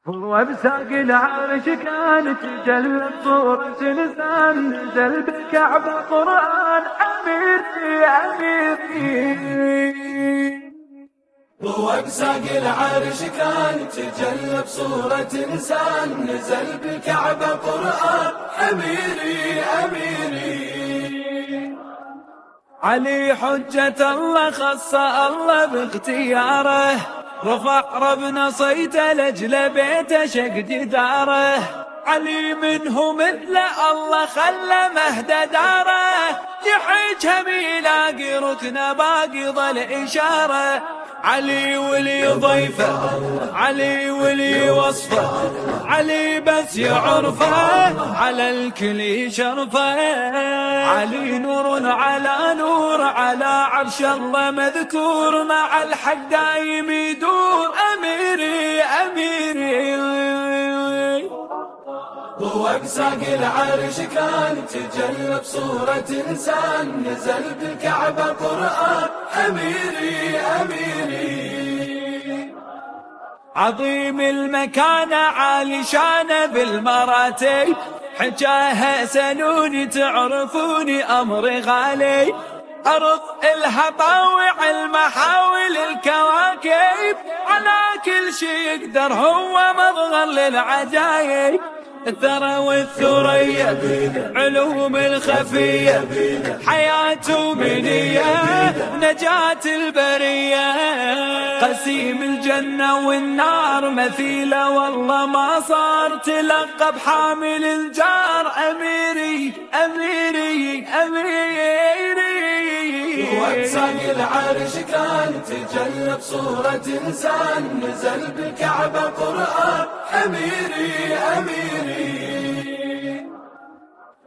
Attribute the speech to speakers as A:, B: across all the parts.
A: هو بساق العرش كان تجلى صورة إنسان نزل بالكعبة قرآن أميري أميري.
B: هو بساق العرش كان تجلى بصورة إنسان نزل بالكعبة قرآن أميري أميري.
C: علي حجة الله خص الله باختياره، رفع ربنا صيته لأجل بيته شق جداره. علي منه مثل الله خلى مهد داره، يحجها يلاقي ركن باقي ظل إشارة. علي ولي ضيفه، علي ولي وصفه، علي بس يعرفه على الكل يشرفه. علي نور على نور على عرش الله مذكور، مع الحق دايم يدور أميري أميري.
B: هو بساق العرش كان تجلى بصورة إنسان نزل بالكعبة قرآن أميري أميري.
C: عظيم المكانة عالي شانه بالمراتب، حجاها سنوني تعرفوني أمري غالي. أرض إلها طاوع المحاول الكواكب، على كل شي يقدر هو مظهر للعجايب. الثرى والثريا علوم الخفية، حياة منية نجاة البرية. قسيم الجنة والنار مثيلة والله ما صار، تلقب حامل الجار أميري أميري أميري.
B: وبساق العرش كان تجلى بصورة إنسان نزل بالكعبة قرآن أميري أميري.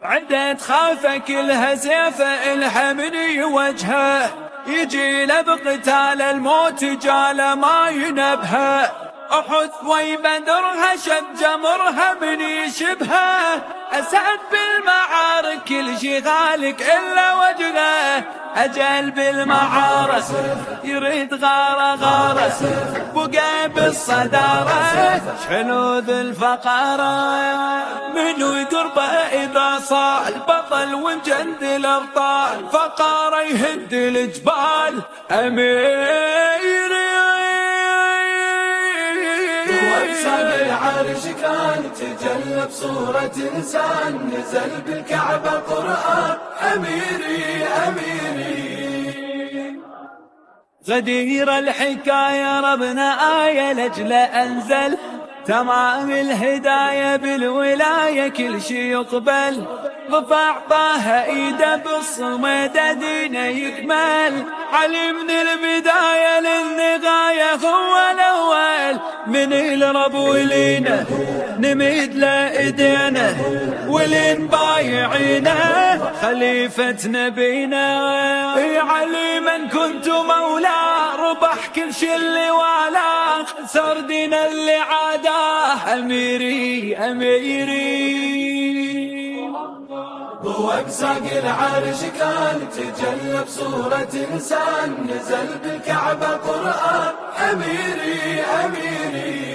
C: عدت خافة كلها سيفه الحمني وجهه، يجي له بقتال الموت جاله ما ينبهه. أحد وي بدرها شب جمرها من يشبهه، أسعد بالمعارك كل شي غالك إلا وجهه. أجل بالمعارة يريد غارة غارة، بقى بالصدارة شحنوذ الفقارة. منو يقربه إذا صار البطل ومجند الأبطال، فقارة يهد الجبال أميري.
B: وبساق العرش كان تجلى بصورة إنسان نزل بالكعبة قرآن أميري أميري.
C: غدير الحكاية ربنا آية لأجل أنزل، تمام الهداية بالولاية كل شي يقبل. رفع طه ايده بالصمد دينه يكمل، علي من البداية للنغاية هو الأول. من الرب ولينا نمد لإيدينا، ولين بايعينه خليفة نبينا. علي من كنت مولاه ربح كل شي اللي والاه، خسر دين اللي عاداه أميري أميري.
B: هو بساق العرش كان تجلى بصورة إنسان نزل بالكعبة قرآن أميري أميري.